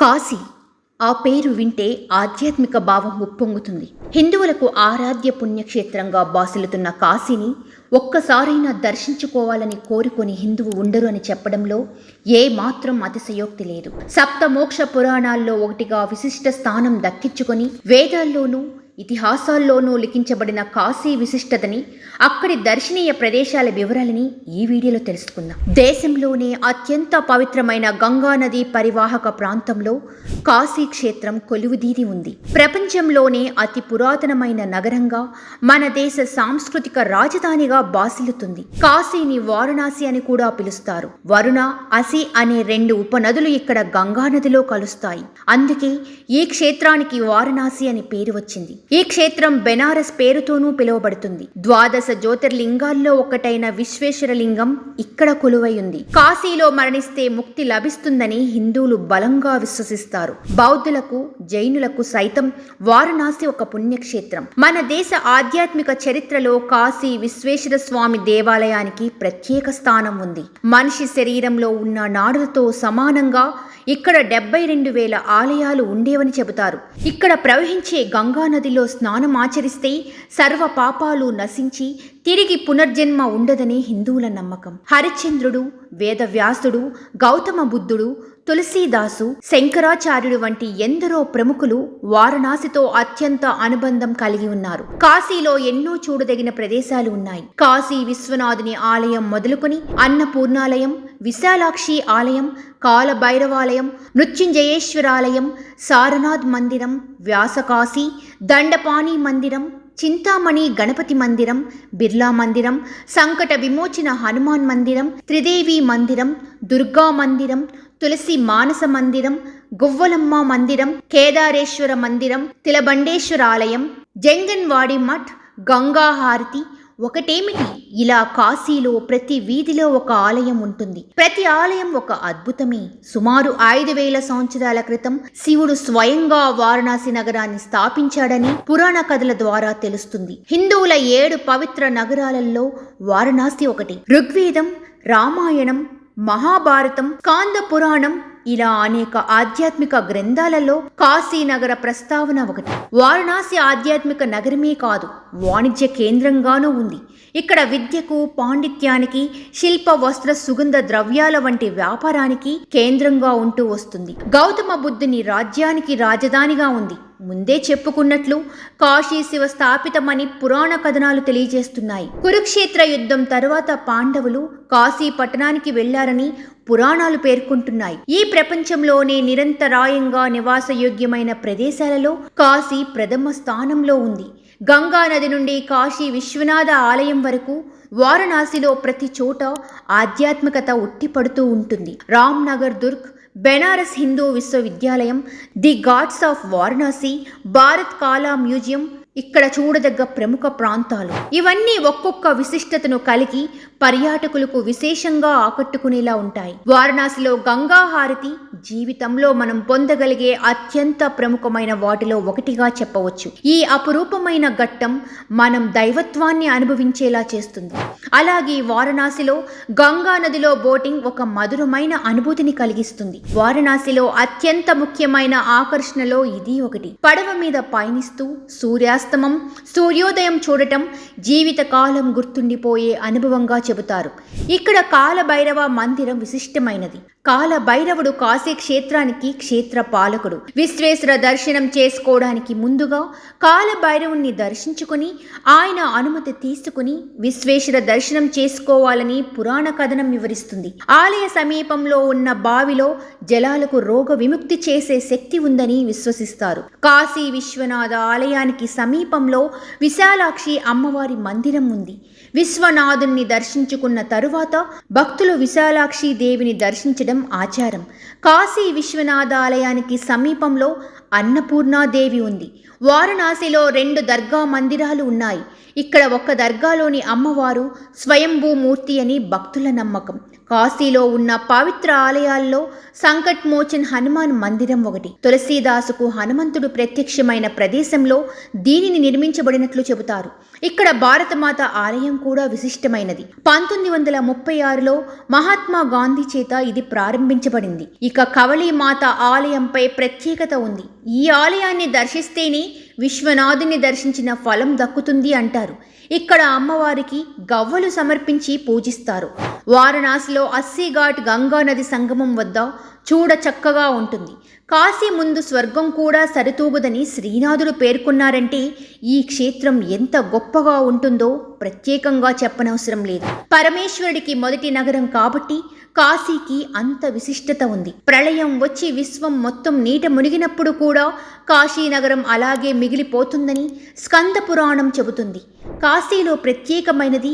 కాశీ ఆ పేరు వింటే ఆధ్యాత్మిక భావం ఉప్పొంగుతుంది. హిందువులకు ఆరాధ్య పుణ్యక్షేత్రంగా బాసిల్లుతున్న కాశీని ఒక్కసారైనా దర్శించుకోవాలని కోరుకొని హిందువు ఉండరు అని చెప్పడంలో ఏ మాత్రం అతిశయోక్తి లేదు. సప్త మోక్ష పురాణాల్లో ఒకటిగా విశిష్ట స్థానం దక్కించుకొని వేదాల్లోనూ ఇతిహాసాల్లోనూ లిఖించబడిన కాశీ విశిష్టతని, అక్కడి దర్శనీయ ప్రదేశాల వివరాలని ఈ వీడియోలో తెలుసుకుందాం. దేశంలోనే అత్యంత పవిత్రమైన గంగా నది పరివాహక ప్రాంతంలో కాశీ క్షేత్రం కొలువుదీరి ఉంది. ప్రపంచంలోనే అతి పురాతనమైన నగరంగా, మన దేశ సాంస్కృతిక రాజధానిగా బాసిల్లుతుంది. కాశీని వారణాసి అని కూడా పిలుస్తారు. వరుణ, అసి అనే రెండు ఉపనదులు ఇక్కడ గంగా నదిలో కలుస్తాయి. అందుకే ఈ క్షేత్రానికి వారణాసి అని పేరు వచ్చింది. ఈ క్షేత్రం బెనారస్ పేరుతోనూ పిలువబడుతుంది. 12 జ్యోతిర్లింగాల్లో ఒకటైన విశ్వేశ్వర లింగం ఇక్కడ కొలువై ఉంది. కాశీలో మరణిస్తే ముక్తి లభిస్తుందని హిందువులు బలంగా విశ్వసిస్తారు. బౌద్ధులకు, జైనులకు సైతం వారణాసి ఒక పుణ్యక్షేత్రం. మన దేశ ఆధ్యాత్మిక చరిత్రలో కాశీ విశ్వేశ్వర స్వామి దేవాలయానికి ప్రత్యేక స్థానం ఉంది. మనిషి శరీరంలో ఉన్న నాడులతో సమానంగా ఇక్కడ 72,000 ఆలయాలు ఉండేవని చెబుతారు. ఇక్కడ ప్రవహించే గంగా నదిలో స్నానం ఆచరిస్తే సర్వ పాపాలు నశించి తిరిగి పునర్జన్మ ఉండదని హిందువుల నమ్మకం. హరిశ్చంద్రుడు, వేదవ్యాసుడు, గౌతమ బుద్ధుడు, తులసీదాసు, శంకరాచార్యుడు వంటి ఎందరో ప్రముఖులు వారణాసితో అత్యంత అనుబంధం కలిగి ఉన్నారు. కాశీలో ఎన్నో చూడదగిన ప్రదేశాలు ఉన్నాయి. కాశీ విశ్వనాథుని ఆలయం మొదలుకొని అన్నపూర్ణాలయం, విశాలాక్షి ఆలయం, కాలభైరవాలయం, మృత్యుంజయేశ్వరాలయం, సారనాథ్ మందిరం, వ్యాసకాశీ, దండపాణి మందిరం, చింతామణి గణపతి మందిరం, బిర్లా మందిరం, సంకట విమోచన హనుమాన్ మందిరం, త్రిదేవి మందిరం, దుర్గా మందిరం, తులసి మానస మందిరం, గువ్వలమ్మ మందిరం, కేదారేశ్వర మందిరం, తిలబండేశ్వర ఆలయం, జంగన్వాడి మఠ్, గంగా హారతి ఒకటేమిటి, ఇలా కాశీలో ప్రతి వీధిలో ఒక ఆలయం ఉంటుంది. ప్రతి ఆలయం ఒక అద్భుతమే. సుమారు 5,000 సంవత్సరాల క్రితం శివుడు స్వయంగా వారణాసి నగరాన్ని స్థాపించాడని పురాణ కథల ద్వారా తెలుస్తుంది. హిందువుల 7 పవిత్ర నగరాలలో వారణాసి ఒకటి. ఋగ్వేదం, రామాయణం, మహాభారతం, స్కాంద పురాణం ఇలా అనేక ఆధ్యాత్మిక గ్రంథాలలో కాశీ నగర ప్రస్తావన ఒకటి. వారణాసి ఆధ్యాత్మిక నగరమే కాదు, వాణిజ్య కేంద్రంగానూ ఉంది. ఇక్కడ విద్యకు, పాండిత్యానికి, శిల్ప, వస్త్ర, సుగంధ ద్రవ్యాల వంటి వ్యాపారానికి కేంద్రంగా ఉంటూ వస్తుంది. గౌతమ బుద్ధుని రాజ్యానికి రాజధానిగా ఉంది. ముందే చెప్పుకున్నట్లు కాశీ శివ స్థాపితమని పురాణ కథనాలు తెలియజేస్తున్నాయి. కురుక్షేత్ర యుద్ధం తరువాత పాండవులు కాశీ పట్టణానికి వెళ్లారని పురాణాలు పేర్కొంటున్నాయి. ఈ ప్రపంచంలోనే నిరంతరాయంగా నివాసయోగ్యమైన ప్రదేశాలలో కాశీ ప్రథమ స్థానంలో ఉంది. గంగా నది నుండి కాశీ విశ్వనాథ ఆలయం వరకు వారణాసిలో ప్రతి చోట ఆధ్యాత్మికత ఉట్టిపడుతూ ఉంటుంది. రామ్నగర్ దుర్గ్, బెనారస్ హిందూ విశ్వవిద్యాలయం, the God's of Varanasi, Bharat కాలా మ్యూజియం ఇక్కడ చూడదగ్గ ప్రముఖ ప్రాంతాలు. ఇవన్నీ ఒక్కొక్క విశిష్టతను కలిగి పర్యాటకులకు విశేషంగా ఆకట్టుకునేలా ఉంటాయి. వారణాసిలో గంగా హారతి జీవితంలో మనం పొందగలిగే అత్యంత ప్రముఖమైన వాటిలో ఒకటిగా చెప్పవచ్చు. ఈ అపురూపమైన ఘట్టం మనం దైవత్వాన్ని అనుభవించేలా చేస్తుంది. అలాగే వారణాసిలో గంగా నదిలో బోటింగ్ ఒక మధురమైన అనుభూతిని కలిగిస్తుంది. వారణాసిలో అత్యంత ముఖ్యమైన ఆకర్షణలో ఇది ఒకటి. పడవ మీద పయనిస్తూ సూర్యాస్తమం, సూర్యోదయం చూడటం జీవితకాలం గుర్తుండిపోయే అనుభవంగా చెబుతారు. ఇక్కడ కాలభైరవ మందిరం విశిష్టమైనది. కాలభైరవుడు కాశీ క్షేత్రానికి క్షేత్ర పాలకుడు. విశ్వేశ్వర దర్శనం చేసుకోవడానికి ముందుగా కాలభైరవుణ్ణి దర్శించుకుని ఆయన అనుమతి తీసుకుని విశ్వేశ్వర దర్శనం చేసుకోవాలని పురాణ కథనం వివరిస్తుంది. ఆలయ సమీపంలో ఉన్న బావిలో జలాలకు రోగ విముక్తి చేసే శక్తి ఉందని విశ్వసిస్తారు. కాశీ విశ్వనాథ ఆలయానికి సమీపంలో విశాలాక్షి అమ్మవారి మందిరం ఉంది. విశ్వనాథుణ్ణి దర్శించుకున్న తరువాత భక్తులు విశాలాక్షి దేవిని దర్శించడం ఆచారం. కాశీ విశ్వనాథ ఆలయానికి సమీపంలో అన్నపూర్ణాదేవి ఉంది. వారణాసిలో 2 దర్గా మందిరాలు ఉన్నాయి. ఇక్కడ ఒక దర్గాలోని అమ్మవారు స్వయంభూ మూర్తి అని భక్తుల నమ్మకం. కాశీలో ఉన్న పవిత్ర ఆలయాల్లో సంకట్ మోచన్ హనుమాన్ మందిరం ఒకటి. తులసీదాసుకు హనుమంతుడు ప్రత్యక్షమైన ప్రదేశంలో దీనిని నిర్మించబడినట్లు చెబుతారు. ఇక్కడ భారతమాత ఆలయం కూడా విశిష్టమైనది. 1936లో మహాత్మా గాంధీ చేత ఇది ప్రారంభించబడింది. ఇక కవళీమాత ఆలయంపై ప్రత్యేకత ఉంది. ఈ ఆలయాన్ని దర్శిస్తేనే విశ్వనాథుని దర్శించిన ఫలం దక్కుతుంది అంటారు. ఇక్కడ అమ్మవారికి గవ్వలు సమర్పించి పూజిస్తారు. వారణాసిలో అస్సీఘాట్ గంగా నది సంగమం వద్ద చూడ చక్కగా ఉంటుంది. కాశీ ముందు స్వర్గం కూడా సరితూగదని శ్రీనాథుడు పేర్కొన్నారంటే ఈ క్షేత్రం ఎంత గొప్పగా ఉంటుందో ప్రత్యేకంగా చెప్పనవసరం లేదు. పరమేశ్వరుడికి మొదటి నగరం కాబట్టి కాశీకి అంత విశిష్టత ఉంది. ప్రళయం వచ్చి విశ్వం మొత్తం నీట మునిగినప్పుడు కూడా కాశీనగరం అలాగే మిగిలిపోతుందని స్కంద పురాణం చెబుతుంది. కాశీలో ప్రత్యేకమైనది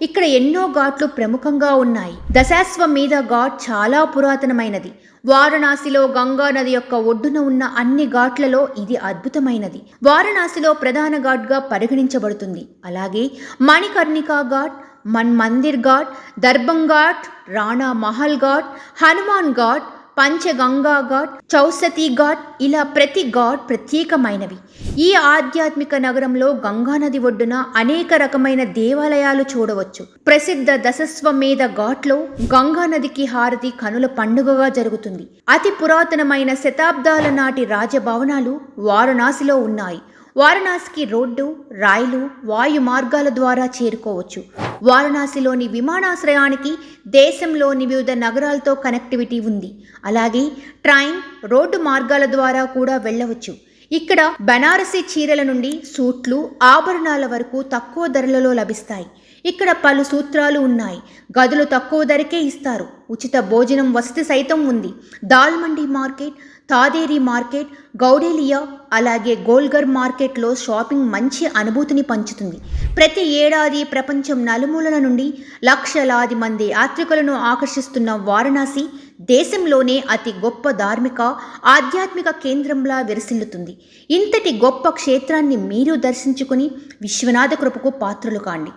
ఇక్కడ ఎన్నో ఘాట్లు ప్రముఖంగా ఉన్నాయి. దశాశ్వమేధ ఘాట్ చాలా పురాతనమైనది. వారణాసిలో గంగా నది యొక్క ఒడ్డున ఉన్న అన్ని ఘాట్లలో ఇది అద్భుతమైనది. వారణాసిలో ప్రధాన ఘాట్గా పరిగణించబడుతుంది. అలాగే మణికర్ణికా ఘాట్, మన్మందిర్ ఘాట్, దర్భం ఘాట్, రాణా మహల్ ఘాట్, హనుమాన్ ఘాట్, పంచగంగా ఘాట్, చౌసతి ఘాట్, ఇలా ప్రతి ఘాట్ ప్రత్యేకమైనవి. ఈ ఆధ్యాత్మిక నగరంలో గంగానది ఒడ్డున అనేక రకమైన దేవాలయాలు చూడవచ్చు. ప్రసిద్ధ దశస్వమేధ ఘాట్లో గంగానదికి హారతి కనుల పండుగగా జరుగుతుంది. అతి పురాతనమైన శతాబ్దాల నాటి రాజభవనాలు వారణాసిలో ఉన్నాయి. వారణాసికి రోడ్డు, రైలు, వాయు మార్గాల ద్వారా చేరుకోవచ్చు. వారణాసిలోని విమానాశ్రయానికి దేశంలోని వివిధ నగరాలతో కనెక్టివిటీ ఉంది. అలాగే ట్రైన్, రోడ్డు మార్గాల ద్వారా కూడా వెళ్ళవచ్చు. ఇక్కడ బనారసి చీరల నుండి సూట్లు, ఆభరణాల వరకు తక్కువ ధరలలో లభిస్తాయి. ఇక్కడ పలు సూత్రాలు ఉన్నాయి. గదులు తక్కువ ధరకే ఇస్తారు. ఉచిత భోజనం వసతి సైతం ఉంది. దాల్మండి మార్కెట్, తాదేరి మార్కెట్, గౌడేలియా, అలాగే గోల్ఘర్ మార్కెట్లో షాపింగ్ మంచి అనుభూతిని పంచుతుంది. ప్రతి ఏడాది ప్రపంచం నలుమూలల నుండి లక్షలాది మంది యాత్రికులను ఆకర్షిస్తున్న వారణాసి దేశంలోనే అతి గొప్ప ధార్మిక, ఆధ్యాత్మిక కేంద్రంలా విరసిల్లుతుంది. ఇంతటి గొప్ప క్షేత్రాన్ని మీరు దర్శించుకుని విశ్వనాథ కృపకు పాత్రలు కాండి.